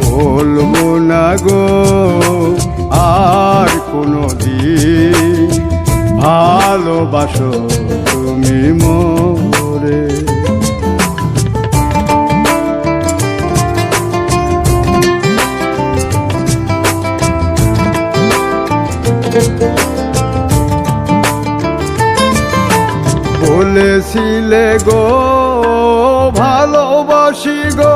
বলবো না গো আর কোনো দিন ভালোবাসো তুমি মোরে। বলেছিলে গো ভালোবাসি গো